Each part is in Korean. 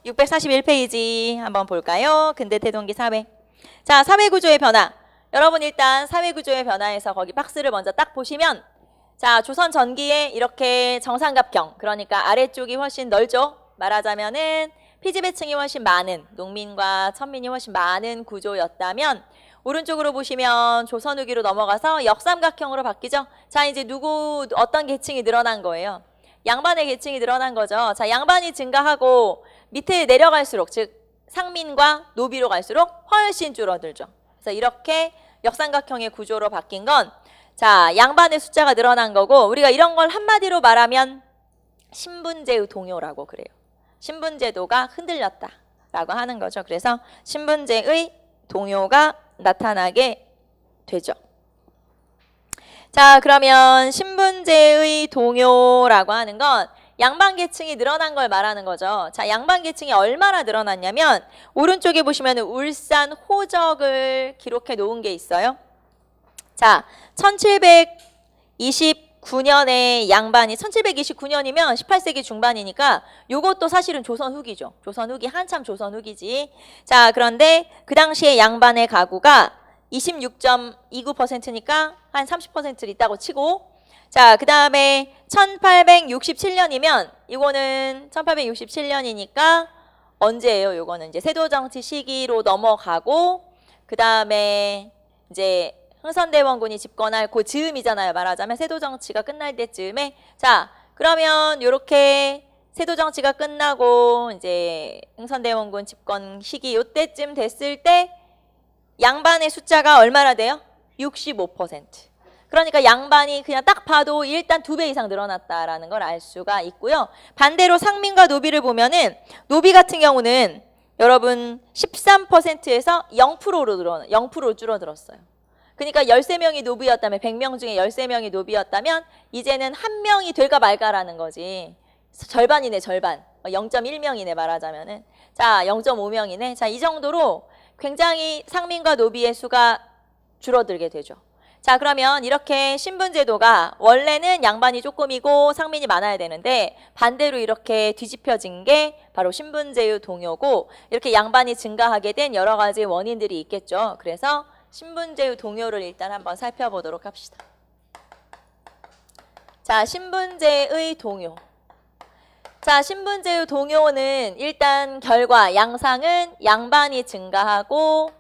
641페이지 한번 볼까요? 근대태동기 사회. 자, 사회구조의 변화. 여러분 일단 사회구조의 변화에서 거기 박스를 먼저 딱 보시면 자, 조선 전기에 이렇게 정삼각형, 그러니까 아래쪽이 훨씬 넓죠. 말하자면은 피지배층이 훨씬 많은, 농민과 천민이 훨씬 많은 구조였다면 오른쪽으로 보시면 조선 후기로 넘어가서 역삼각형으로 바뀌죠. 자, 이제 어떤 계층이 늘어난 거예요. 양반의 계층이 늘어난 거죠. 자, 양반이 증가하고 밑에 내려갈수록, 즉 상민과 노비로 갈수록 훨씬 줄어들죠. 그래서 이렇게 역삼각형의 구조로 바뀐 건 자, 양반의 숫자가 늘어난 거고, 우리가 이런 걸 한마디로 말하면 신분제의 동요라고 그래요. 신분제도가 흔들렸다라고 하는 거죠. 그래서 신분제의 동요가 나타나게 되죠. 자, 그러면 신분제의 동요라고 하는 건 양반 계층이 늘어난 걸 말하는 거죠. 자, 양반 계층이 얼마나 늘어났냐면 오른쪽에 보시면 울산 호적을 기록해 놓은 게 있어요. 자, 1729년에 양반이 1729년이면 18세기 중반이니까 요것도 사실은 조선 후기죠. 조선 후기, 한참 조선 후기지. 자, 그런데 그 당시에 양반의 가구가 26.29%니까 한 30% 있다고 치고, 자, 그 다음에 1867년이면 이거는 1867년이니까 언제예요? 요거는 이제 세도정치 시기로 넘어가고, 그 다음에 이제 흥선대원군이 집권할 그 즈음이잖아요. 말하자면 세도정치가 끝날 때쯤에. 자, 그러면 요렇게 세도정치가 끝나고 이제 흥선대원군 집권 시기 요때쯤 됐을 때 양반의 숫자가 얼마나 돼요? 65%. 그러니까 양반이 그냥 딱 봐도 일단 2배 이상 늘어났다라는 걸 알 수가 있고요. 반대로 상민과 노비를 보면은 노비 같은 경우는 여러분 13%에서 0%로 줄어들었어요. 그러니까 13명이 노비였다면 100명 중에 13명이 노비였다면 이제는 1명이 될까 말까라는 거지. 절반이네, 절반. 0.1명이네 말하자면은. 자, 0.5명이네. 자, 이 정도로 굉장히 상민과 노비의 수가 줄어들게 되죠. 자, 그러면 이렇게 신분제도가 원래는 양반이 조금이고 상민이 많아야 되는데 반대로 이렇게 뒤집혀진 게 바로 신분제의 동요고, 이렇게 양반이 증가하게 된 여러 가지 원인들이 있겠죠. 그래서 신분제의 동요를 일단 한번 살펴보도록 합시다. 자, 신분제의 동요. 자, 신분제의 동요는 일단 결과, 양상은 양반이 증가하고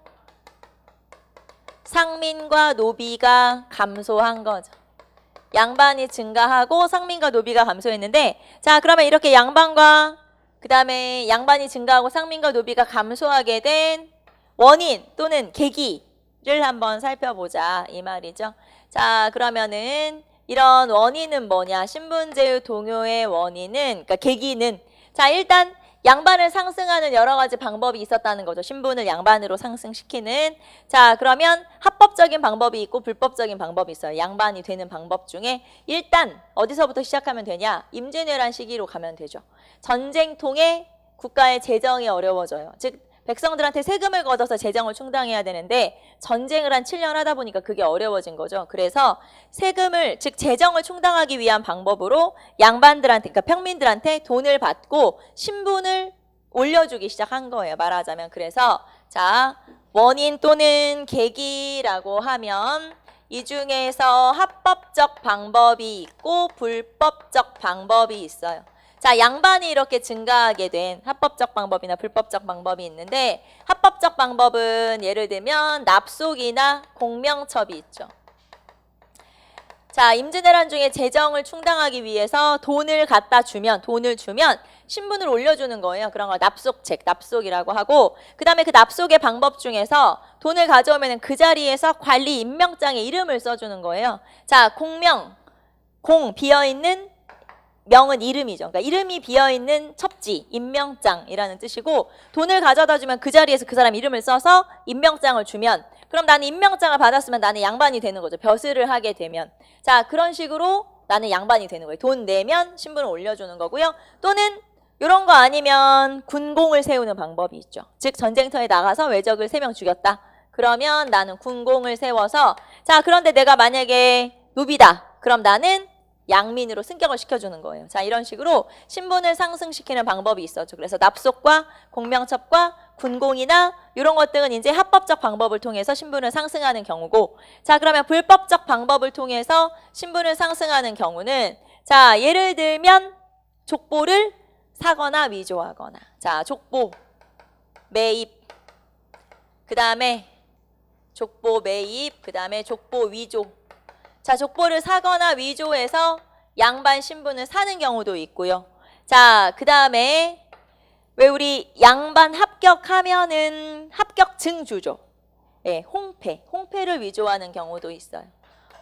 상민과 노비가 감소한 거죠. 양반이 증가하고 상민과 노비가 감소했는데, 자, 그러면 이렇게 양반과 그 다음에 양반이 증가하고 상민과 노비가 감소하게 된 원인 또는 계기를 한번 살펴보자 이 말이죠. 자, 그러면은 이런 원인은 뭐냐? 신분제의 동요의 원인은, 그러니까 계기는, 자, 일단 양반을 상승하는 여러 가지 방법이 있었다는 거죠. 신분을 양반으로 상승시키는. 자, 그러면 합법적인 방법이 있고 불법적인 방법이 있어요. 양반이 되는 방법 중에 일단 어디서부터 시작하면 되냐? 임진왜란 시기로 가면 되죠. 전쟁통에 국가의 재정이 어려워져요. 즉 백성들한테 세금을 걷어서 재정을 충당해야 되는데 전쟁을 한 7년 하다 보니까 그게 어려워진 거죠. 그래서 세금을, 즉 재정을 충당하기 위한 방법으로 양반들한테, 그러니까 평민들한테 돈을 받고 신분을 올려주기 시작한 거예요. 말하자면. 그래서 자, 원인 또는 계기라고 하면 이 중에서 합법적 방법이 있고 불법적 방법이 있어요. 자, 양반이 이렇게 증가하게 된 합법적 방법이나 불법적 방법이 있는데, 합법적 방법은 예를 들면 납속이나 공명첩이 있죠. 자, 임진왜란 중에 재정을 충당하기 위해서 돈을 주면 신분을 올려주는 거예요. 그런 걸 납속책, 납속이라고 하고, 그 다음에 그 납속의 방법 중에서 돈을 가져오면 그 자리에서 관리 임명장에 이름을 써주는 거예요. 자, 공명, 비어있는 명은 이름이죠. 그러니까 이름이 비어있는 첩지, 임명장이라는 뜻이고, 돈을 가져다 주면 그 자리에서 그 사람 이름을 써서 임명장을 주면, 그럼 나는 임명장을 받았으면 나는 양반이 되는 거죠. 벼슬을 하게 되면. 자, 그런 식으로 나는 양반이 되는 거예요. 돈 내면 신분을 올려주는 거고요. 또는 이런 거 아니면 군공을 세우는 방법이 있죠. 즉 전쟁터에 나가서 외적을 3명 죽였다. 그러면 나는 군공을 세워서, 자, 그런데 내가 만약에 노비다. 그럼 나는 양민으로 승격을 시켜주는 거예요. 자, 이런 식으로 신분을 상승시키는 방법이 있었죠. 그래서 납속과 공명첩과 군공이나 이런 것들은 이제 합법적 방법을 통해서 신분을 상승하는 경우고, 자, 그러면 불법적 방법을 통해서 신분을 상승하는 경우는, 자, 예를 들면 족보를 사거나 위조하거나, 자, 족보 매입, 그 다음에 족보 매입, 그 다음에 족보 위조. 자, 족보를 사거나 위조해서 양반 신분을 사는 경우도 있고요. 자, 그 다음에 왜 우리 양반 합격하면은 합격증 주죠. 예, 홍패를 위조하는 경우도 있어요.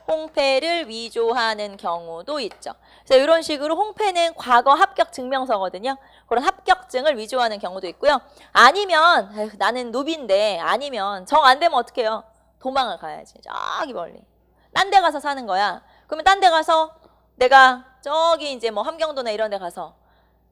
홍패를 위조하는 경우도 있죠. 그래서 이런 식으로 홍패는 과거 합격 증명서거든요. 그런 합격증을 위조하는 경우도 있고요. 아니면 에휴, 나는 노비인데 아니면 정 안 되면 어떡해요? 도망을 가야지. 저기 멀리. 딴 데 가서 사는 거야. 그러면 딴 데 가서 내가 저기 이제 뭐 함경도나 이런 데 가서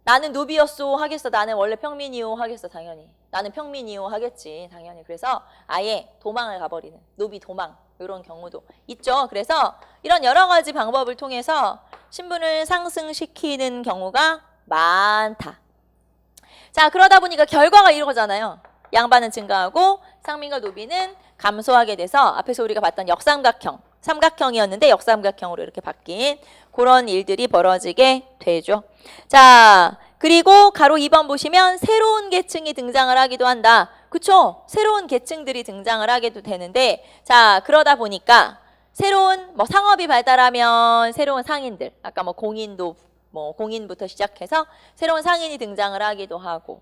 나는 노비였소 하겠어. 나는 원래 평민이요 하겠어. 당연히. 나는 평민이요 하겠지. 당연히. 그래서 아예 도망을 가버리는 노비 도망. 이런 경우도 있죠. 그래서 이런 여러 가지 방법을 통해서 신분을 상승시키는 경우가 많다. 자, 그러다 보니까 결과가 이러잖아요. 양반은 증가하고 상민과 노비는 감소하게 돼서 앞에서 우리가 봤던 역삼각형, 삼각형이었는데 역삼각형으로 이렇게 바뀐 그런 일들이 벌어지게 되죠. 자, 그리고 가로 2번 보시면 새로운 계층이 등장을 하기도 한다. 그쵸? 새로운 계층들이 등장을 하게도 되는데, 자, 그러다 보니까 새로운 뭐 상업이 발달하면 새로운 상인들, 아까 뭐 공인부터 시작해서 새로운 상인이 등장을 하기도 하고,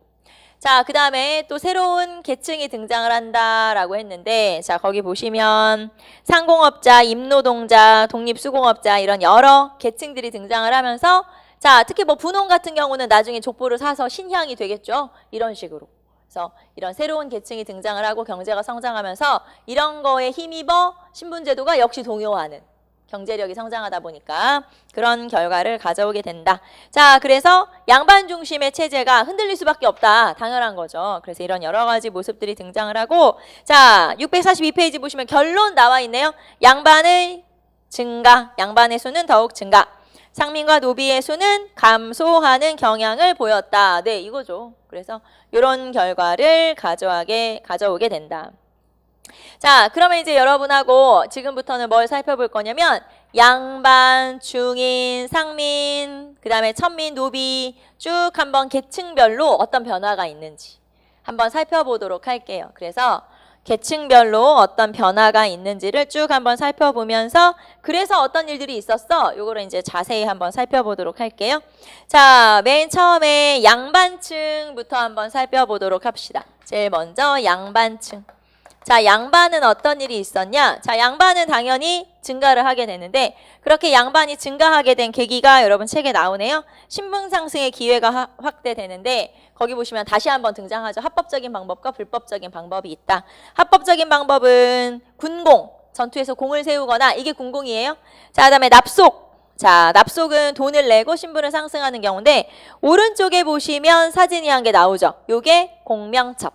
자, 그 다음에 또 새로운 계층이 등장을 한다라고 했는데, 자, 거기 보시면 상공업자, 임노동자, 독립수공업자 이런 여러 계층들이 등장을 하면서, 자, 특히 뭐 분홍 같은 경우는 나중에 족보를 사서 신향이 되겠죠. 이런 식으로. 그래서 이런 새로운 계층이 등장을 하고 경제가 성장하면서 이런 거에 힘입어 신분제도가 역시 동요하는, 경제력이 성장하다 보니까 그런 결과를 가져오게 된다. 자, 그래서 양반 중심의 체제가 흔들릴 수밖에 없다. 당연한 거죠. 그래서 이런 여러 가지 모습들이 등장을 하고, 자, 642페이지 보시면 결론 나와 있네요. 양반의 증가, 양반의 수는 더욱 증가. 상민과 노비의 수는 감소하는 경향을 보였다. 네, 이거죠. 그래서 이런 결과를 가져오게 된다. 자, 그러면 이제 여러분하고 지금부터는 뭘 살펴볼 거냐면 양반, 중인, 상민, 그 다음에 천민, 노비 쭉 한번 계층별로 어떤 변화가 있는지 한번 살펴보도록 할게요. 그래서 계층별로 어떤 변화가 있는지를 쭉 한번 살펴보면서 그래서 어떤 일들이 있었어? 요거를 이제 자세히 한번 살펴보도록 할게요. 자, 맨 처음에 양반층부터 한번 살펴보도록 합시다. 제일 먼저 양반층. 자, 양반은 어떤 일이 있었냐? 자, 양반은 당연히 증가를 하게 되는데 그렇게 양반이 증가하게 된 계기가 여러분 책에 나오네요. 신분 상승의 기회가 확대되는데 거기 보시면 다시 한번 등장하죠. 합법적인 방법과 불법적인 방법이 있다. 합법적인 방법은 군공, 전투에서 공을 세우거나 이게 군공이에요. 자, 그다음에 납속. 자, 납속은 돈을 내고 신분을 상승하는 경우인데 오른쪽에 보시면 사진이 한 개 나오죠. 요게 공명첩.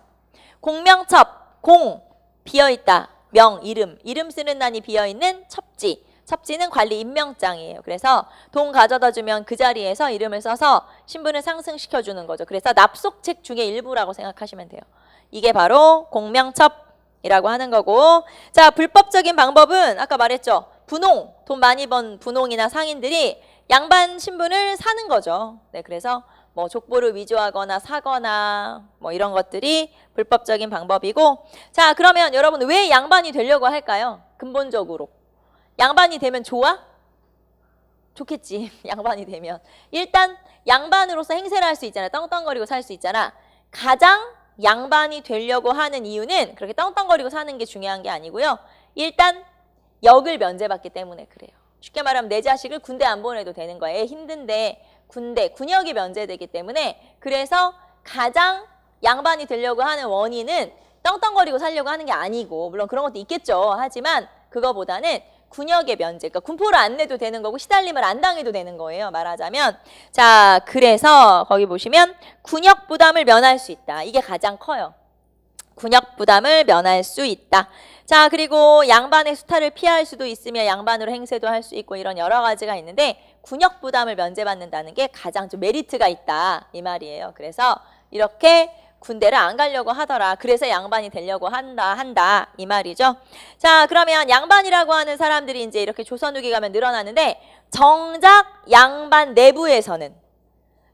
공명첩, 공. 비어있다. 명, 이름 쓰는 난이 비어있는 첩지. 첩지는 관리 임명장이에요. 그래서 돈 가져다 주면 그 자리에서 이름을 써서 신분을 상승시켜주는 거죠. 그래서 납속책 중에 일부라고 생각하시면 돼요. 이게 바로 공명첩이라고 하는 거고, 자, 불법적인 방법은 아까 말했죠. 분홍, 돈 많이 번 분홍이나 상인들이 양반 신분을 사는 거죠. 네, 그래서 뭐 족보를 위조하거나 사거나 뭐 이런 것들이 불법적인 방법이고, 자, 그러면 여러분 왜 양반이 되려고 할까요? 근본적으로 양반이 되면 좋아? 좋겠지. 양반이 되면 일단 양반으로서 행세를 할 수 있잖아. 떵떵거리고 살 수 있잖아. 가장 양반이 되려고 하는 이유는 그렇게 떵떵거리고 사는 게 중요한 게 아니고요. 일단 역을 면제받기 때문에 그래요. 쉽게 말하면 내 자식을 군대 안 보내도 되는 거예요. 애 힘든데 군역이 면제되기 때문에, 그래서 가장 양반이 되려고 하는 원인은 떵떵거리고 살려고 하는 게 아니고, 물론 그런 것도 있겠죠. 하지만 그거보다는 군역의 면제, 그러니까 군포를 안 내도 되는 거고 시달림을 안 당해도 되는 거예요. 말하자면. 자, 그래서 거기 보시면 군역 부담을 면할 수 있다. 이게 가장 커요. 군역 부담을 면할 수 있다. 자, 그리고 양반의 수탈을 피할 수도 있으며 양반으로 행세도 할 수 있고 이런 여러 가지가 있는데 군역 부담을 면제받는다는 게 가장 좀 메리트가 있다 이 말이에요. 그래서 이렇게 군대를 안 가려고 하더라. 그래서 양반이 되려고 한다 이 말이죠. 자, 그러면 양반이라고 하는 사람들이 이제 이렇게 조선 후기 가면 늘어나는데 정작 양반 내부에서는,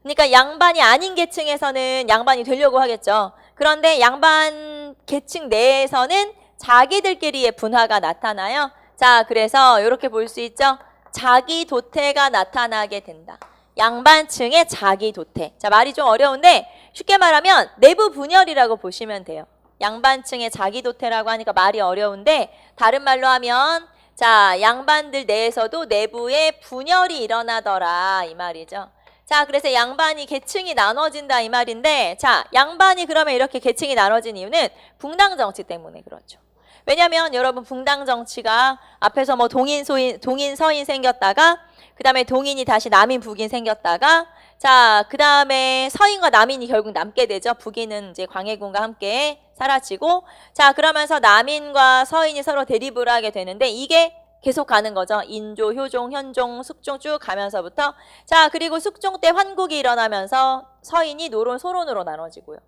그러니까 양반이 아닌 계층에서는 양반이 되려고 하겠죠. 그런데 양반 계층 내에서는 자기들끼리의 분화가 나타나요. 자, 그래서 이렇게 볼 수 있죠. 자기 도태가 나타나게 된다. 양반층의 자기 도태. 자, 말이 좀 어려운데 쉽게 말하면 내부 분열이라고 보시면 돼요. 양반층의 자기 도태라고 하니까 말이 어려운데 다른 말로 하면 자, 양반들 내에서도 내부에 분열이 일어나더라 이 말이죠. 자, 그래서 양반이 계층이 나눠진다 이 말인데, 자, 양반이 그러면 이렇게 계층이 나눠진 이유는 붕당 정치 때문에 그렇죠. 왜냐면 여러분 붕당 정치가 앞에서 뭐 동인 서인 생겼다가 그 다음에 동인이 다시 남인 북인 생겼다가 자, 그 다음에 서인과 남인이 결국 남게 되죠. 북인은 이제 광해군과 함께 사라지고 자, 그러면서 남인과 서인이 서로 대립을 하게 되는데 이게 계속 가는 거죠. 인조, 효종, 현종, 숙종 쭉 가면서부터 자, 그리고 숙종 때 환국이 일어나면서 서인이 노론, 소론으로 나눠지고요.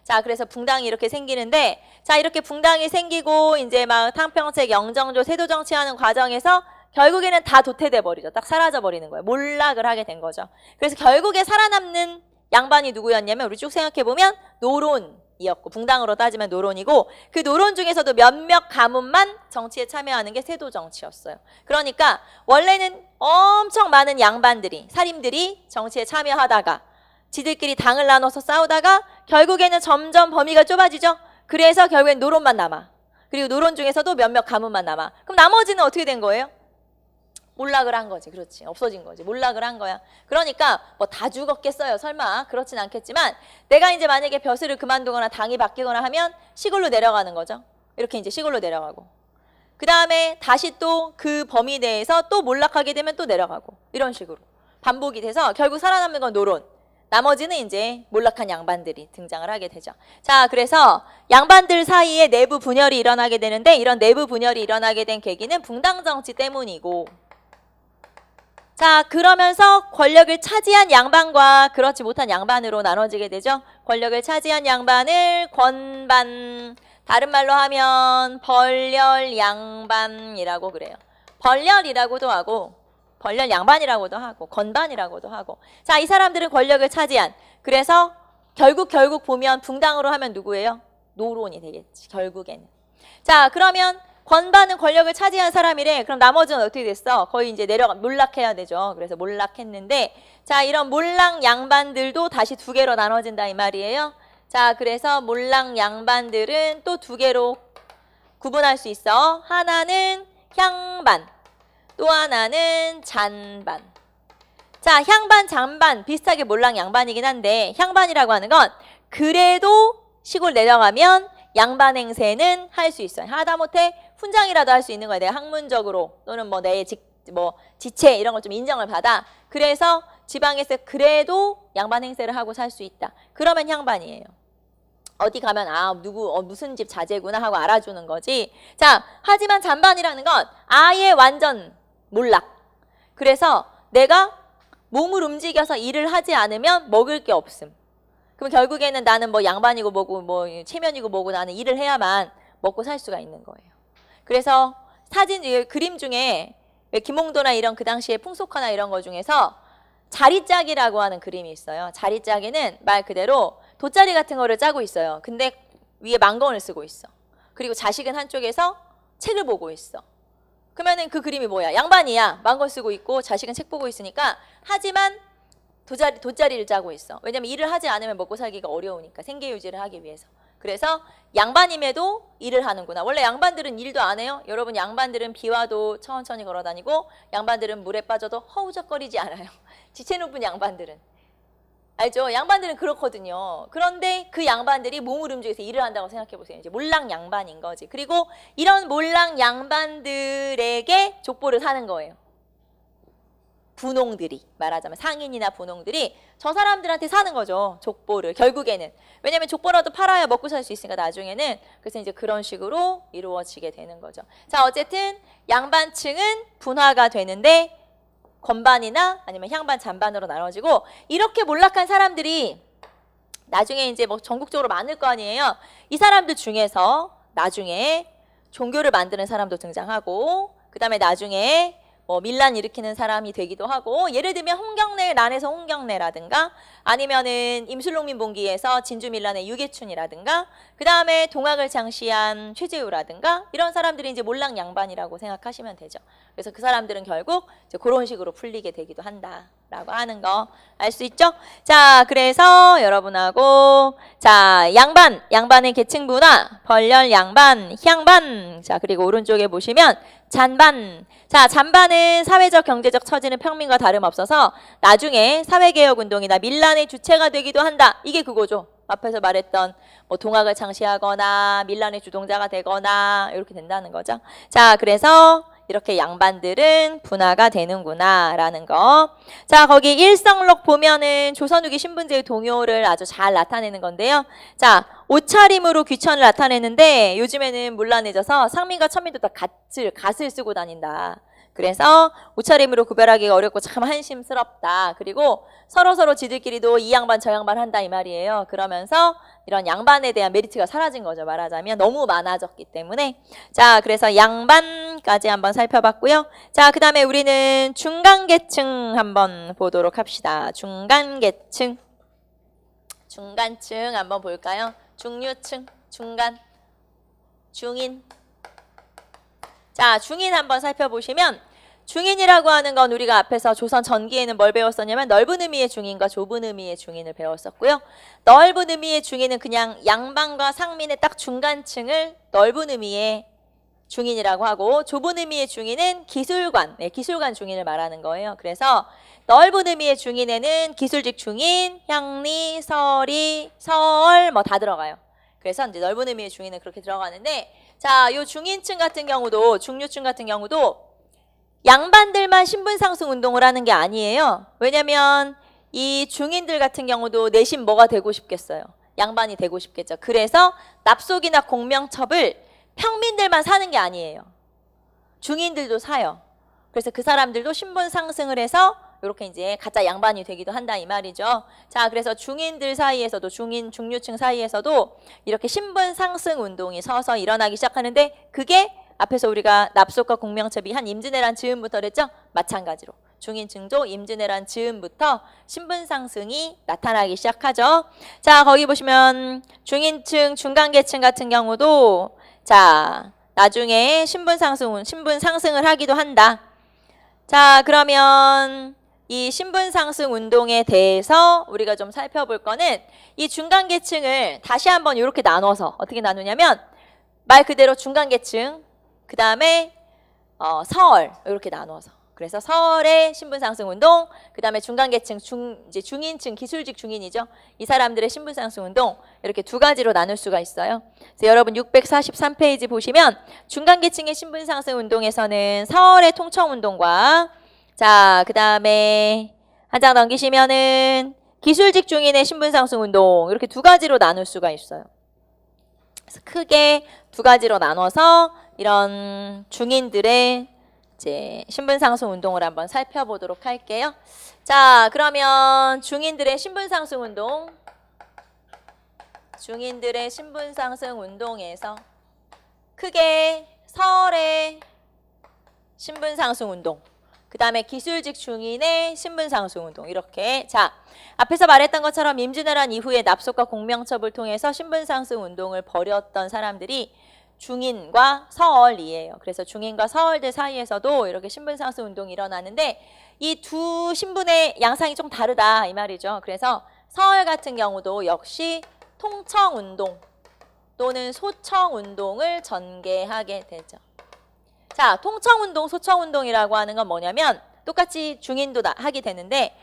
자, 그래서 붕당이 이렇게 생기는데 자, 이렇게 붕당이 생기고 이제 막 탕평책, 영정조, 세도 정치하는 과정에서 결국에는 다 도태돼 버리죠. 딱 사라져 버리는 거예요. 몰락을 하게 된 거죠. 그래서 결국에 살아남는 양반이 누구였냐면 우리 쭉 생각해 보면 노론이었고 붕당으로 따지면 노론이고 그 노론 중에서도 몇몇 가문만 정치에 참여하는 게 세도 정치였어요. 그러니까 원래는 엄청 많은 양반들이 사림들이 정치에 참여하다가 지들끼리 당을 나눠서 싸우다가 결국에는 점점 범위가 좁아지죠. 그래서 결국엔 노론만 남아. 그리고 노론 중에서도 몇몇 가문만 남아. 그럼 나머지는 어떻게 된 거예요? 몰락을 한 거지. 그렇지. 없어진 거지. 몰락을 한 거야. 그러니까 뭐 다 죽었겠어요. 설마. 그렇진 않겠지만 내가 이제 만약에 벼슬을 그만두거나 당이 바뀌거나 하면 시골로 내려가는 거죠. 이렇게 이제 시골로 내려가고. 그 다음에 다시 또 그 범위 내에서 또 몰락하게 되면 또 내려가고. 이런 식으로 반복이 돼서 결국 살아남는 건 노론. 나머지는 이제 몰락한 양반들이 등장을 하게 되죠. 자, 그래서 양반들 사이에 내부 분열이 일어나게 되는데 이런 내부 분열이 일어나게 된 계기는 붕당 정치 때문이고 자, 그러면서 권력을 차지한 양반과 그렇지 못한 양반으로 나눠지게 되죠. 권력을 차지한 양반을 권반, 다른 말로 하면 벌렬 양반이라고 그래요. 벌렬이라고도 하고 벌렬 양반이라고도 하고 건반이라고도 하고 자, 이 사람들은 권력을 차지한 그래서 결국 보면 붕당으로 하면 누구예요? 노론이 되겠지. 결국에는. 자, 그러면 권반은 권력을 차지한 사람이래. 그럼 나머지는 어떻게 됐어? 거의 이제 몰락해야 되죠. 그래서 몰락했는데 자, 이런 몰락 양반들도 다시 두 개로 나눠진다 이 말이에요. 자, 그래서 몰락 양반들은 또 두 개로 구분할 수 있어. 하나는 향반, 또 하나는 잔반. 자, 향반, 잔반 비슷하게 몰락 양반이긴 한데 향반이라고 하는 건 그래도 시골 내려가면 양반 행세는 할 수 있어요. 하다못해 훈장이라도 할 수 있는 거예요. 내가 학문적으로 또는 뭐 내 지체 이런 걸 좀 인정을 받아. 그래서 지방에서 그래도 양반 행세를 하고 살 수 있다. 그러면 향반이에요. 어디 가면 아 누구 무슨 집 자제구나 하고 알아주는 거지. 자, 하지만 잔반이라는 건 아예 완전 몰락. 그래서 내가 몸을 움직여서 일을 하지 않으면 먹을 게 없음. 그럼 결국에는 나는 뭐 양반이고 뭐고 뭐 체면이고 뭐고 나는 일을 해야만 먹고 살 수가 있는 거예요. 그래서 사진 그림 중에 김홍도나 이런 그 당시에 풍속화나 이런 거 중에서 자리짜기라고 하는 그림이 있어요. 자리짜기는 말 그대로 돗자리 같은 거를 짜고 있어요. 근데 위에 망건을 쓰고 있어. 그리고 자식은 한쪽에서 책을 보고 있어. 그러면은 그 그림이 뭐야? 양반이야. 망건 쓰고 있고 자식은 책 보고 있으니까 하지만 돗자리를 짜고 있어. 왜냐면 일을 하지 않으면 먹고 살기가 어려우니까 생계 유지를 하기 위해서. 그래서 양반임에도 일을 하는구나. 원래 양반들은 일도 안 해요. 여러분 양반들은 비 와도 천천히 걸어 다니고 양반들은 물에 빠져도 허우적거리지 않아요. 지체 높은 양반들은. 알죠? 양반들은 그렇거든요. 그런데 그 양반들이 몸을 움직여서 일을 한다고 생각해 보세요. 이제 몰락 양반인 거지. 그리고 이런 몰락 양반들에게 족보를 사는 거예요. 분홍들이 말하자면 상인이나 분홍들이 저 사람들한테 사는 거죠. 족보를 결국에는. 왜냐면 족보라도 팔아야 먹고 살 수 있으니까 나중에는. 그래서 이제 그런 식으로 이루어지게 되는 거죠. 자, 어쨌든 양반층은 분화가 되는데 건반이나 아니면 향반, 잔반으로 나눠지고 이렇게 몰락한 사람들이 나중에 이제 뭐 전국적으로 많을 거 아니에요. 이 사람들 중에서 나중에 종교를 만드는 사람도 등장하고 그 다음에 나중에 뭐 밀란 일으키는 사람이 되기도 하고 예를 들면 홍경래 란에서 홍경래라든가 아니면은 임술농민봉기에서 진주밀란의 유계춘이라든가 그 다음에 동학을 장시한 최재우라든가 이런 사람들이 이제 몰락 양반이라고 생각하시면 되죠. 그래서 그 사람들은 결국 이제 그런 식으로 풀리게 되기도 한다라고 하는 거 알 수 있죠? 자, 그래서 여러분하고 자 양반의 계층분화, 벌렬 양반, 향반 자 그리고 오른쪽에 보시면 잔반 자, 잔반은 사회적, 경제적 처지는 평민과 다름없어서 나중에 사회개혁운동이나 밀란의 주체가 되기도 한다. 이게 그거죠. 앞에서 말했던 뭐 동학을 창시하거나 밀란의 주동자가 되거나 이렇게 된다는 거죠. 자, 그래서 이렇게 양반들은 분화가 되는구나 라는 거. 자, 거기 일성록 보면은 조선 후기 신분제의 동요를 아주 잘 나타내는 건데요. 자, 옷차림으로 귀천을 나타내는데 요즘에는 문란해져서 상민과 천민도 다 갓을 쓰고 다닌다. 그래서 옷차림으로 구별하기가 어렵고 참 한심스럽다. 그리고 서로 지들끼리도 이 양반 저 양반 한다 이 말이에요. 그러면서 이런 양반에 대한 메리트가 사라진 거죠. 말하자면 너무 많아졌기 때문에. 자, 그래서 양반까지 한번 살펴봤고요. 자, 그 다음에 우리는 중간계층 한번 보도록 합시다. 중간계층. 중간층 한번 볼까요? 중류층, 중간, 중인. 자, 중인 한번 살펴보시면 중인이라고 하는 건 우리가 앞에서 조선 전기에는 뭘 배웠었냐면 넓은 의미의 중인과 좁은 의미의 중인을 배웠었고요. 넓은 의미의 중인은 그냥 양반과 상민의 딱 중간층을 넓은 의미의 중인이라고 하고 좁은 의미의 중인은 기술관, 기술관 중인을 말하는 거예요. 그래서 넓은 의미의 중인에는 기술직 중인, 향리, 서리, 서얼 뭐 다 들어가요. 그래서 이제 넓은 의미의 중인은 그렇게 들어가는데 자, 요 중인층 같은 경우도 중류층 같은 경우도 양반들만 신분 상승 운동을 하는 게 아니에요. 왜냐면 이 중인들 같은 경우도 내심 뭐가 되고 싶겠어요? 양반이 되고 싶겠죠. 그래서 납속이나 공명첩을 평민들만 사는 게 아니에요. 중인들도 사요. 그래서 그 사람들도 신분 상승을 해서 이렇게 이제 가짜 양반이 되기도 한다 이 말이죠. 자, 그래서 중인들 사이에서도 중류층 사이에서도 이렇게 신분 상승 운동이 서서 일어나기 시작하는데 그게 앞에서 우리가 납속과 공명첩이 한 임진왜란 즈음부터 그랬죠? 마찬가지로 중인층도 임진왜란 즈음부터 신분 상승이 나타나기 시작하죠. 자, 거기 보시면 중인층, 중간계층 같은 경우도 자, 나중에 신분 상승을 하기도 한다. 자, 그러면 이 신분 상승 운동에 대해서 우리가 좀 살펴볼 거는 이 중간계층을 다시 한번 이렇게 나눠서 어떻게 나누냐면 말 그대로 중간계층 그 다음에 서얼 이렇게 나눠서 그래서 서얼의 신분 상승 운동 그 다음에 중간계층 이제 중인층 기술직 중인이죠. 이 사람들의 신분 상승 운동 이렇게 두 가지로 나눌 수가 있어요. 그래서 여러분 643페이지 보시면 중간계층의 신분 상승 운동에서는 서얼의 통청 운동과 자, 그 다음에 한 장 넘기시면은 기술직 중인의 신분 상승 운동 이렇게 두 가지로 나눌 수가 있어요. 그래서 크게 두 가지로 나눠서 이런 중인들의 이제 신분 상승 운동을 한번 살펴보도록 할게요. 자, 그러면 중인들의 신분 상승 운동, 중인들의 신분 상승 운동에서 크게 서얼의 신분 상승 운동, 그 다음에 기술직 중인의 신분 상승 운동 이렇게 자 앞에서 말했던 것처럼 임진왜란 이후에 납속과 공명첩을 통해서 신분 상승 운동을 벌였던 사람들이 중인과 서얼이에요. 그래서 중인과 서얼들 사이에서도 이렇게 신분 상승 운동이 일어나는데 이 두 신분의 양상이 좀 다르다 이 말이죠. 그래서 서얼 같은 경우도 역시 통청 운동 또는 소청 운동을 전개하게 되죠. 자, 통청운동, 소청운동이라고 하는 건 뭐냐면 똑같이 중인도 하게 되는데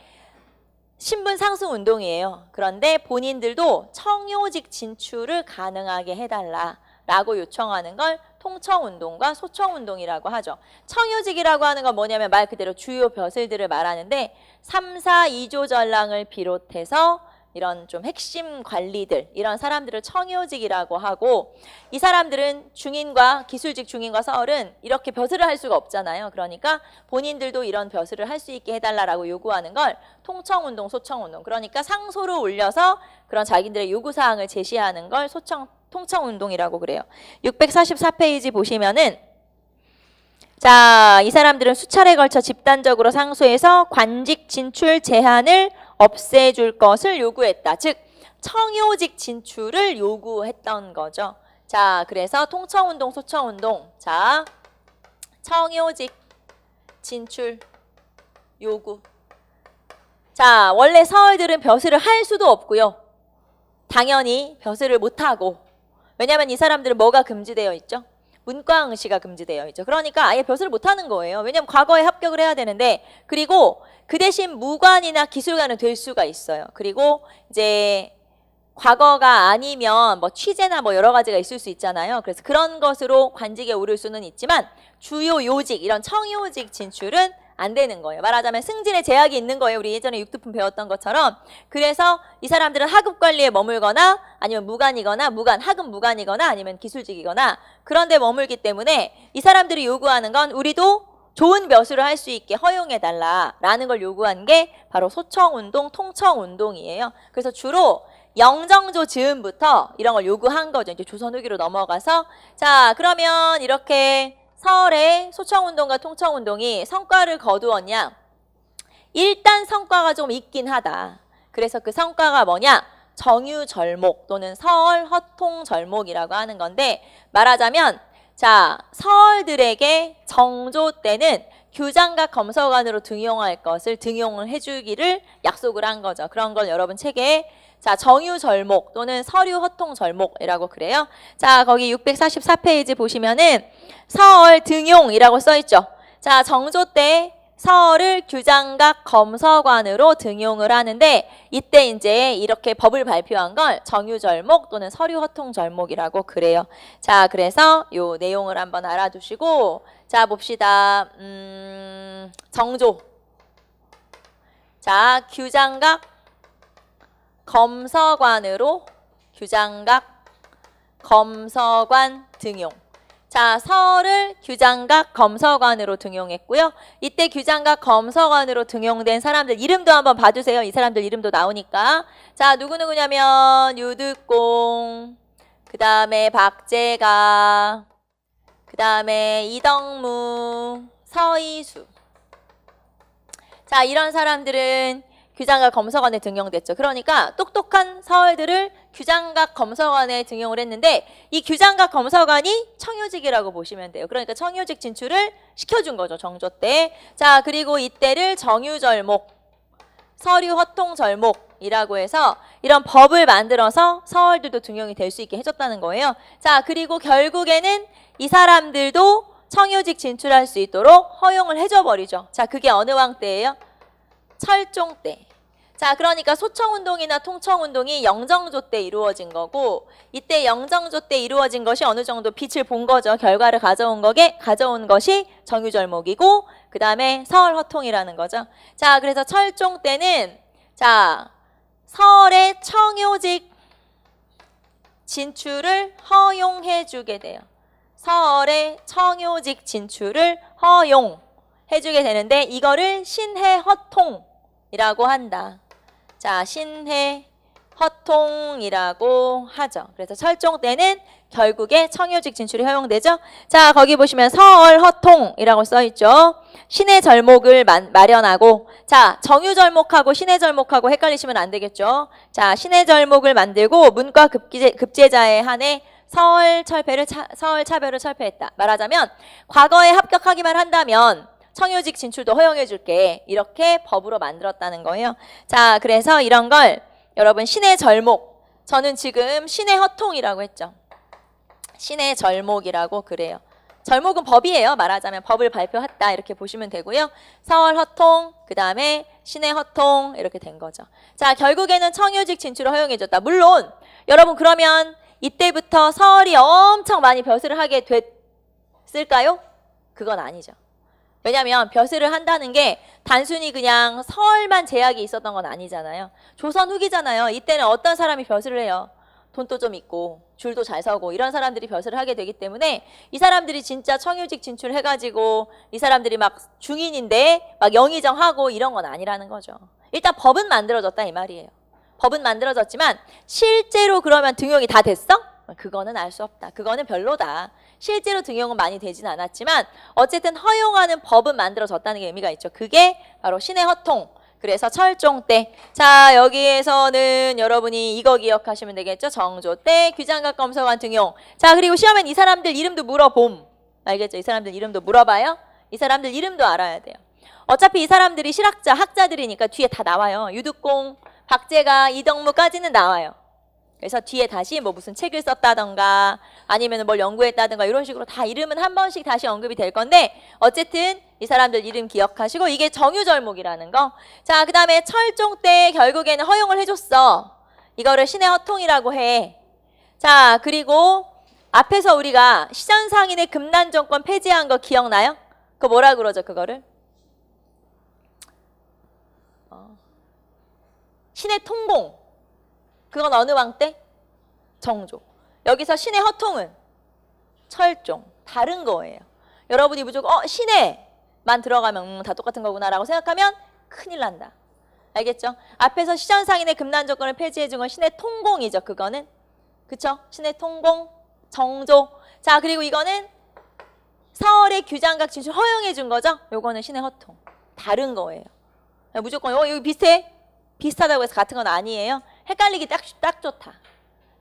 신분 상승 운동이에요. 그런데 본인들도 청요직 진출을 가능하게 해달라라고 요청하는 걸 통청운동과 소청운동이라고 하죠. 청요직이라고 하는 건 뭐냐면 말 그대로 주요 벼슬들을 말하는데 3, 4, 2조 전랑을 비롯해서 이런 좀 핵심 관리들, 이런 사람들을 청요직이라고 하고, 이 사람들은 중인과 기술직 중인과 서울은 이렇게 벼슬을 할 수가 없잖아요. 그러니까 본인들도 이런 벼슬을 할 수 있게 해달라고 요구하는 걸 통청운동, 소청운동, 그러니까 상소를 올려서 그런 자기들의 요구사항을 제시하는 걸 통청운동이라고 그래요. 644페이지 보시면은, 자, 이 사람들은 수차례 걸쳐 집단적으로 상소해서 관직 진출 제한을 없애줄 것을 요구했다. 즉, 청요직 진출을 요구했던 거죠. 자, 그래서 통청운동, 소청운동. 자, 청요직 진출 요구. 자, 원래 서울들은 벼슬을 할 수도 없고요. 당연히 벼슬을 못하고. 왜냐하면 이 사람들은 뭐가 금지되어 있죠? 문과응시가 금지되어 있죠. 그러니까 아예 벼슬을 못하는 거예요. 왜냐하면 과거에 합격을 해야 되는데, 그리고 그 대신 무관이나 기술관은 될 수가 있어요. 그리고 이제 과거가 아니면 뭐 취재나 뭐 여러 가지가 있을 수 있잖아요. 그래서 그런 것으로 관직에 오를 수는 있지만 주요 요직, 이런 청요직 진출은 안 되는 거예요. 말하자면 승진에 제약이 있는 거예요. 우리 예전에 육두품 배웠던 것처럼. 그래서 이 사람들은 하급 관리에 머물거나 아니면 무관이거나 하급 무관이거나 아니면 기술직이거나 그런 데 머물기 때문에 이 사람들이 요구하는 건 우리도 좋은 벼슬을 할 수 있게 허용해달라라는 걸 요구한 게 바로 소청운동, 통청운동이에요. 그래서 주로 영정조 즈음부터 이런 걸 요구한 거죠. 이제 조선 후기로 넘어가서. 자, 그러면 이렇게 서울의 소청운동과 통청운동이 성과를 거두었냐? 일단 성과가 좀 있긴 하다. 그래서 그 성과가 뭐냐? 정유절목 또는 서울 허통절목이라고 하는 건데, 말하자면 자, 서울들에게 정조 때는 규장각 검서관으로 등용할 것을 등용을 해주기를 약속을 한 거죠. 그런 걸 여러분 책에 자, 정유절목 또는 서류허통절목이라고 그래요. 자, 거기 644페이지 보시면은 서울 등용이라고 써있죠. 자, 정조 때 서울을 규장각 검서관으로 등용을 하는데, 이때 이제 이렇게 법을 발표한 걸 정유절목 또는 서류허통절목이라고 그래요. 자, 그래서 요 내용을 한번 알아두시고, 자, 봅시다. 정조. 자, 규장각 검서관으로 규장각 검서관 등용. 자, 서울을 규장각 검서관으로 등용했고요. 이때 규장각 검서관으로 등용된 사람들 이름도 한번 봐주세요. 이 사람들 이름도 나오니까. 자, 누구누구냐면 유득공, 그 다음에 박재가, 그 다음에 이덕무, 서이수. 자, 이런 사람들은 규장각 검서관에 등용됐죠. 그러니까 똑똑한 서울들을 규장각 검서관에 등용을 했는데, 이 규장각 검서관이 청요직이라고 보시면 돼요. 그러니까 청요직 진출을 시켜준 거죠, 정조 때. 자, 그리고 이때를 정유절목, 서류허통절목이라고 해서 이런 법을 만들어서 서울들도 등용이 될 수 있게 해줬다는 거예요. 자, 그리고 결국에는 이 사람들도 청요직 진출할 수 있도록 허용을 해줘 버리죠. 자, 그게 어느 왕 때예요? 철종 때. 자, 그러니까 소청운동이나 통청운동이 영정조 때 이루어진 거고, 이때 영정조 때 이루어진 것이 어느 정도 빛을 본 거죠. 결과를 가져온 것이 정유절목이고, 그 다음에 서울허통이라는 거죠. 자, 그래서 철종 때는 자, 서울의 청요직 진출을 허용해 주게 돼요. 서울의 청요직 진출을 허용해 주게 되는데, 이거를 신해허통이라고 한다. 자, 신해허통이라고 하죠. 그래서 철종 때는 결국에 청요직 진출이 허용되죠. 자, 거기 보시면 서울허통이라고 써있죠. 신해절목을 마련하고, 자, 정유절목하고 신해절목하고 헷갈리시면 안 되겠죠. 자, 신해절목을 만들고 문과 급제자에 한해 서울 차별을 철폐했다. 말하자면 과거에 합격하기만 한다면 청요직 진출도 허용해 줄게. 이렇게 법으로 만들었다는 거예요. 자, 그래서 이런 걸 여러분 신해절목, 저는 지금 신해허통이라고 했죠. 신해절목이라고 그래요. 절목은 법이에요. 말하자면 법을 발표했다 이렇게 보시면 되고요. 서울허통, 그 다음에 신해허통 이렇게 된 거죠. 자, 결국에는 청요직 진출을 허용해 줬다. 물론 여러분 그러면 이때부터 서울이 엄청 많이 벼슬을 하게 됐을까요? 그건 아니죠. 왜냐하면 벼슬을 한다는 게 단순히 그냥 서울만 제약이 있었던 건 아니잖아요. 조선 후기잖아요. 이때는 어떤 사람이 벼슬을 해요? 돈도 좀 있고 줄도 잘 서고 이런 사람들이 벼슬을 하게 되기 때문에 이 사람들이 진짜 청유직 진출해가지고 이 사람들이 막 중인인데 막 영의정하고 이런 건 아니라는 거죠. 일단 법은 만들어졌다 이 말이에요. 법은 만들어졌지만 실제로 그러면 등용이 다 됐어? 그거는 알 수 없다. 그거는 별로다. 실제로 등용은 많이 되진 않았지만 어쨌든 허용하는 법은 만들어졌다는 게 의미가 있죠. 그게 바로 신의 허통. 그래서 철종 때. 자, 여기에서는 여러분이 이거 기억하시면 되겠죠. 정조 때 규장각 검소관 등용. 자, 그리고 시험엔 이 사람들 이름도 물어봄. 알겠죠? 이 사람들 이름도 물어봐요. 이 사람들 이름도 알아야 돼요. 어차피 이 사람들이 실학자, 학자들이니까 뒤에 다 나와요. 유득공, 박제가, 이덕무까지는 나와요. 그래서 뒤에 다시 뭐 무슨 책을 썼다던가 아니면 뭘 연구했다던가 이런 식으로 다 이름은 한 번씩 다시 언급이 될 건데 어쨌든 이 사람들 이름 기억하시고 이게 정유절목이라는 거. 자, 그 다음에 철종 때 결국에는 허용을 해줬어. 이거를 신의 허통이라고 해. 자, 그리고 앞에서 우리가 시전상인의 금난정권 폐지한 거 기억나요? 그거 뭐라 그러죠, 그거를? 신의 통공. 그건 어느 왕 때? 정조. 여기서 신의 허통은 철종. 다른 거예요. 여러분이 무조건 신의만 들어가면 다 똑같은 거구나 라고 생각하면 큰일 난다. 알겠죠? 앞에서 시전상인의 금난정권을 폐지해 준 건 신의 통공이죠. 그거는. 그쵸? 신의 통공, 정조. 자, 그리고 이거는 서울의 규장각 진출 허용해 준 거죠. 요거는 신의 허통. 다른 거예요. 무조건 여기 비슷해? 비슷하다고 해서 같은 건 아니에요. 헷갈리기 딱 좋다.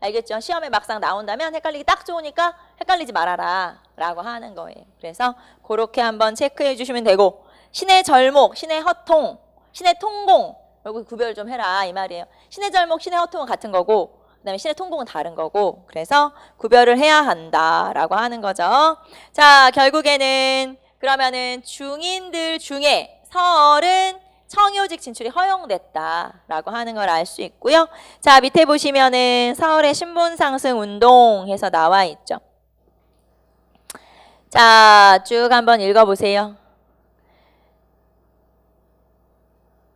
알겠죠? 시험에 막상 나온다면 헷갈리기 딱 좋으니까 헷갈리지 말아라 라고 하는 거예요. 그래서 그렇게 한번 체크해 주시면 되고 신의 절목, 신의 허통, 신의 통공 여기 구별 좀 해라 이 말이에요. 신의 절목, 신의 허통은 같은 거고 그 다음에 신의 통공은 다른 거고 그래서 구별을 해야 한다라고 하는 거죠. 자, 결국에는 그러면은 중인들 중에 서얼은 청요직 진출이 허용됐다라고 하는 걸 알 수 있고요. 자, 밑에 보시면은 서울의 신분 상승 운동 해서 나와 있죠. 자, 쭉 한번 읽어보세요.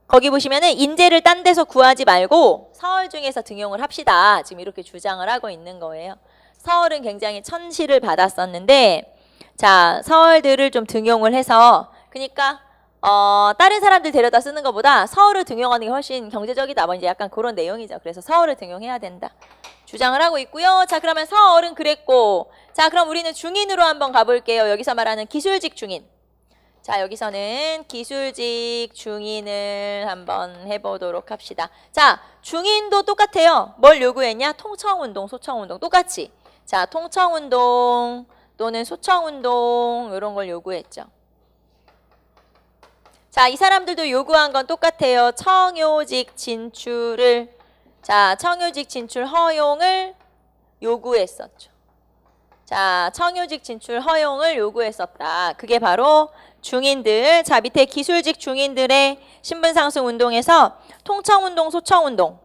거기 보시면은 인재를 딴 데서 구하지 말고 서울 중에서 등용을 합시다. 지금 이렇게 주장을 하고 있는 거예요. 서울은 굉장히 천시를 받았었는데 자, 서울들을 좀 등용을 해서 그러니까 다른 사람들 데려다 쓰는 것보다 서울을 등용하는 게 훨씬 경제적이다. 뭐 이제 약간 그런 내용이죠. 그래서 서울을 등용해야 된다. 주장을 하고 있고요. 자, 그러면 서울은 그랬고 자, 그럼 우리는 중인으로 한번 가볼게요. 여기서 말하는 기술직 중인. 자, 여기서는 기술직 중인을 한번 해보도록 합시다. 자, 중인도 똑같아요. 뭘 요구했냐? 통청운동, 소청운동 똑같이. 자, 통청운동 또는 소청운동 이런 걸 요구했죠. 자, 이 사람들도 요구한 건 똑같아요. 청요직 진출을 자, 청요직 진출 허용을 요구했었죠. 자, 청요직 진출 허용을 요구했었다. 그게 바로 중인들. 자, 밑에 기술직 중인들의 신분 상승 운동에서 통청운동, 소청운동.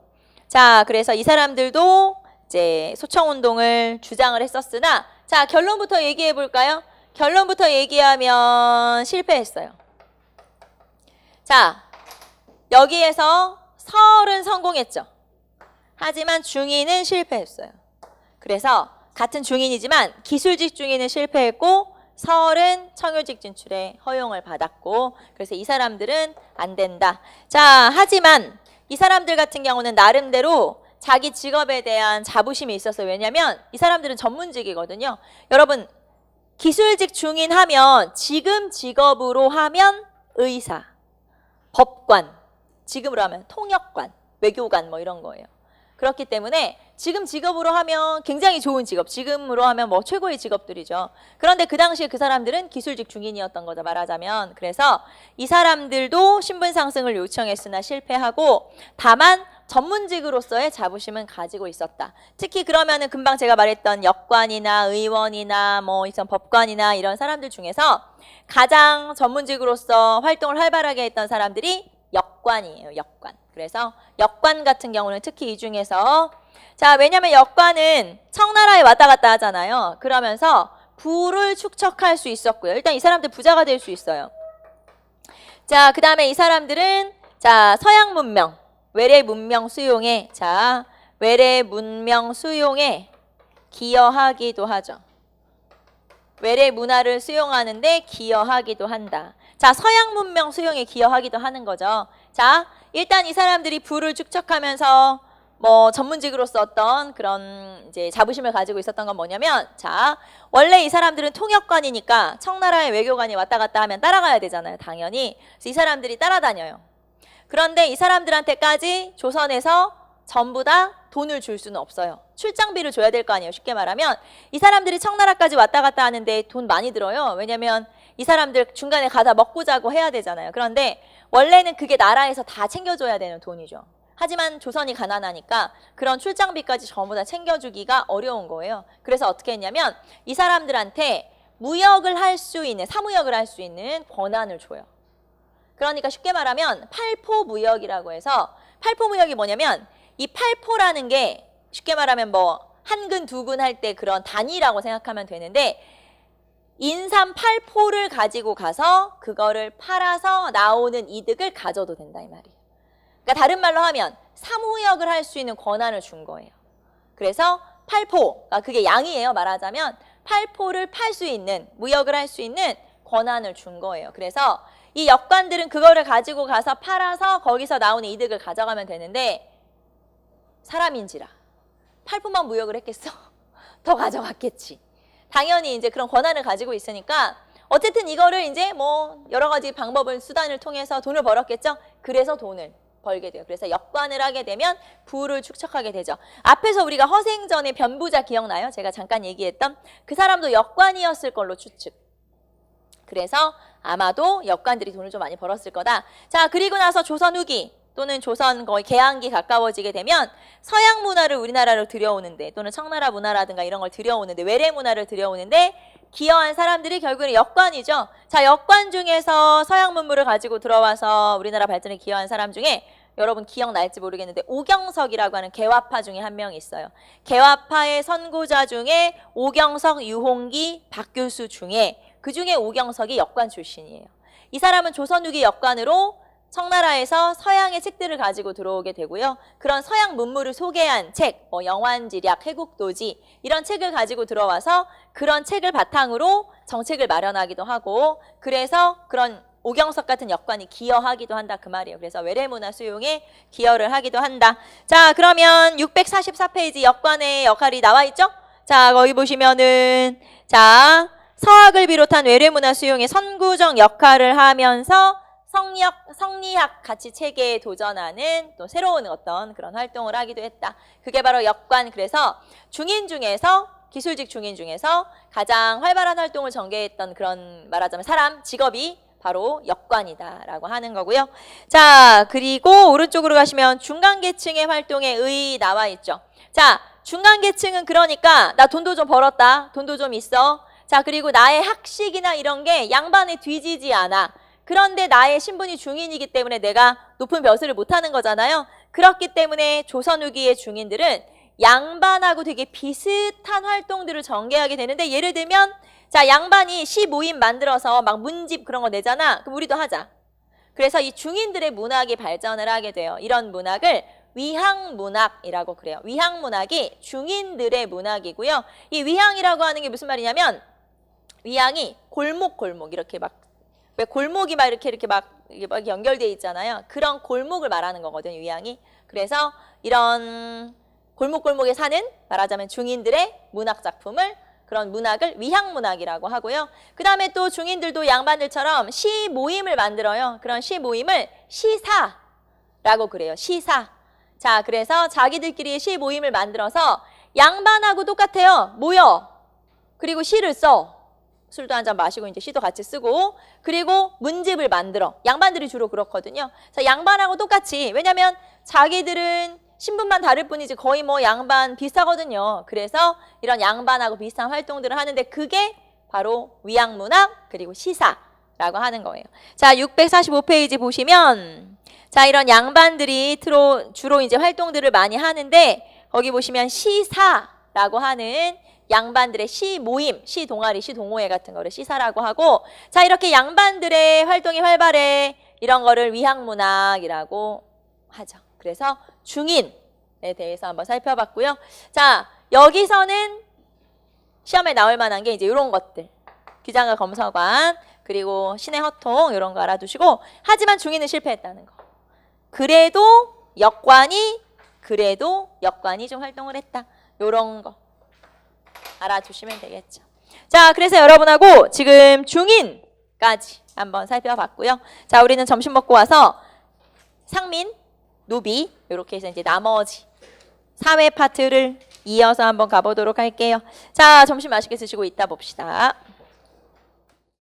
자, 그래서 이 사람들도 이제 소청운동을 주장을 했었으나 자, 결론부터 얘기해 볼까요? 결론부터 얘기하면 실패했어요. 자, 여기에서 서울은 성공했죠. 하지만 중인은 실패했어요. 그래서 같은 중인이지만 기술직 중인은 실패했고 서울은 청요직 진출에 허용을 받았고 그래서 이 사람들은 안 된다. 자, 하지만 이 사람들 같은 경우는 나름대로 자기 직업에 대한 자부심이 있었어요. 왜냐하면 이 사람들은 전문직이거든요. 여러분, 기술직 중인 하면 지금 직업으로 하면 의사, 법관, 지금으로 하면 통역관, 외교관 뭐 이런 거예요. 그렇기 때문에 지금 직업으로 하면 굉장히 좋은 직업, 지금으로 하면 뭐 최고의 직업들이죠. 그런데 그 당시에 그 사람들은 기술직 중인이었던 거죠, 말하자면. 그래서 이 사람들도 신분 상승을 요청했으나 실패하고 다만 전문직으로서의 자부심은 가지고 있었다. 특히 그러면은 금방 제가 말했던 역관이나 의원이나 뭐 이런 법관이나 이런 사람들 중에서 가장 전문직으로서 활동을 활발하게 했던 사람들이 역관이에요, 역관. 그래서 역관 같은 경우는 특히 이 중에서 자, 왜냐면 역관은 청나라에 왔다 갔다 하잖아요. 그러면서 부를 축적할 수 있었고요. 일단 이 사람들 부자가 될 수 있어요. 자, 그 다음에 이 사람들은 자, 서양 문명, 외래 문명 수용에 자, 외래 문명 수용에 기여하기도 하죠. 외래 문화를 수용하는데 기여하기도 한다. 자, 서양 문명 수용에 기여하기도 하는 거죠. 자, 일단 이 사람들이 부를 축적하면서 뭐 전문직으로서 어떤 그런 이제 자부심을 가지고 있었던 건 뭐냐면, 자, 원래 이 사람들은 통역관이니까 청나라의 외교관이 왔다 갔다 하면 따라가야 되잖아요. 당연히. 그래서 이 사람들이 따라다녀요. 그런데 이 사람들한테까지 조선에서 전부 다 돈을 줄 수는 없어요. 출장비를 줘야 될 거 아니에요. 쉽게 말하면 이 사람들이 청나라까지 왔다 갔다 하는데 돈 많이 들어요. 왜냐면 이 사람들 중간에 가다 먹고 자고 해야 되잖아요. 그런데 원래는 그게 나라에서 다 챙겨줘야 되는 돈이죠. 하지만 조선이 가난하니까 그런 출장비까지 전부 다 챙겨주기가 어려운 거예요. 그래서 어떻게 했냐면 이 사람들한테 무역을 할 수 있는, 사무역을 할 수 있는 권한을 줘요. 그러니까 쉽게 말하면 팔포무역이라고 해서, 팔포무역이 뭐냐면 이 팔포라는 게 쉽게 말하면 뭐 한근 두근 할 때 그런 단위라고 생각하면 되는데, 인삼 8포를 가지고 가서 그거를 팔아서 나오는 이득을 가져도 된다 이 말이에요. 그러니까 다른 말로 하면 사무역을 할 수 있는 권한을 준 거예요. 그래서 8포, 그러니까 그게 양이에요. 말하자면 8포를 팔 수 있는, 무역을 할 수 있는 권한을 준 거예요. 그래서 이 역관들은 그거를 가지고 가서 팔아서 거기서 나오는 이득을 가져가면 되는데, 사람인지라 8포만 무역을 했겠어? 더 가져갔겠지. 당연히 이제 그런 권한을 가지고 있으니까 어쨌든 이거를 이제 뭐 여러 가지 방법을, 수단을 통해서 돈을 벌었겠죠. 그래서 돈을 벌게 돼요. 그래서 역관을 하게 되면 부를 축적하게 되죠. 앞에서 우리가 허생전의 변부자 기억나요? 제가 잠깐 얘기했던 그 사람도 역관이었을 걸로 추측. 그래서 아마도 역관들이 돈을 좀 많이 벌었을 거다. 자, 그리고 나서 조선 후기 또는 조선 거의 개항기 가까워지게 되면 서양 문화를 우리나라로 들여오는데, 또는 청나라 문화라든가 이런 걸 들여오는데, 외래 문화를 들여오는데 기여한 사람들이 결국은 역관이죠. 자, 역관 중에서 서양 문물을 가지고 들어와서 우리나라 발전에 기여한 사람 중에 여러분 기억날지 모르겠는데 오경석이라고 하는 개화파 중에 한 명이 있어요. 개화파의 선구자 중에 오경석, 유홍기, 박교수 중에 그 중에 오경석이 역관 출신이에요. 이 사람은 조선 후기 역관으로 청나라에서 서양의 책들을 가지고 들어오게 되고요. 그런 서양 문물을 소개한 책, 뭐 영환지략, 해국도지 이런 책을 가지고 들어와서 그런 책을 바탕으로 정책을 마련하기도 하고, 그래서 그런 오경석 같은 역관이 기여하기도 한다 그 말이에요. 그래서 외래문화 수용에 기여를 하기도 한다. 자, 그러면 644페이지 역관의 역할이 나와 있죠? 자, 거기 보시면은 자, 서학을 비롯한 외래문화 수용의 선구적 역할을 하면서 성리학 가치 체계에 도전하는 또 새로운 어떤 그런 활동을 하기도 했다. 그게 바로 역관. 그래서 중인 중에서, 기술직 중인 중에서 가장 활발한 활동을 전개했던 그런, 말하자면 사람, 직업이 바로 역관이다라고 하는 거고요. 자, 그리고 오른쪽으로 가시면 중간계층의 활동에 의 나와 있죠. 자, 중간계층은 그러니까 나 돈도 좀 벌었다, 돈도 좀 있어. 자, 그리고 나의 학식이나 이런 게 양반에 뒤지지 않아. 그런데 나의 신분이 중인이기 때문에 내가 높은 벼슬을 못하는 거잖아요. 그렇기 때문에 조선 후기의 중인들은 양반하고 되게 비슷한 활동들을 전개하게 되는데, 예를 들면 자, 양반이 시 모임 만들어서 막 문집 그런 거 내잖아. 그럼 우리도 하자. 그래서 이 중인들의 문학이 발전을 하게 돼요. 이런 문학을 위향문학이라고 그래요. 위향문학이 중인들의 문학이고요. 이 위향이라고 하는 게 무슨 말이냐면, 위향이 골목 이렇게 막, 왜 골목이 막 이렇게 막 연결되어 있잖아요. 그런 골목을 말하는 거거든요, 위향이. 그래서 이런 골목에 사는, 말하자면 중인들의 문학 작품을, 그런 문학을 위향문학이라고 하고요. 그 다음에 또 중인들도 양반들처럼 시 모임을 만들어요. 그런 시 모임을 시사라고 그래요. 시사. 자, 그래서 자기들끼리 시 모임을 만들어서 양반하고 똑같아요. 모여. 그리고 시를 써. 술도 한잔 마시고 이제 시도 같이 쓰고, 그리고 문집을 만들어. 양반들이 주로 그렇거든요. 그래서 양반하고 똑같이, 왜냐면 자기들은 신분만 다를 뿐이지 거의 뭐 양반 비슷하거든요. 그래서 이런 양반하고 비슷한 활동들을 하는데 그게 바로 위향문학 그리고 시사라고 하는 거예요. 자, 645페이지 보시면 자, 이런 양반들이 주로 이제 활동들을 많이 하는데, 거기 보시면 시사라고 하는 양반들의 시 모임, 시 동아리, 시 동호회 같은 거를 시사라고 하고, 자, 이렇게 양반들의 활동이 활발해. 이런 거를 위학문학이라고 하죠. 그래서 중인에 대해서 한번 살펴봤고요. 자, 여기서는 시험에 나올 만한 게 이제 이런 것들. 귀장과 검서관, 그리고 신의 허통 이런 거 알아두시고, 하지만 중인은 실패했다는 거. 그래도 역관이 좀 활동을 했다. 이런 거 알아두시면 되겠죠. 자, 그래서 여러분하고 지금 중인까지 한번 살펴봤고요. 자, 우리는 점심 먹고 와서 상민, 노비 이렇게 해서 이제 나머지 사회 파트를 이어서 한번 가보도록 할게요. 자, 점심 맛있게 드시고 이따 봅시다.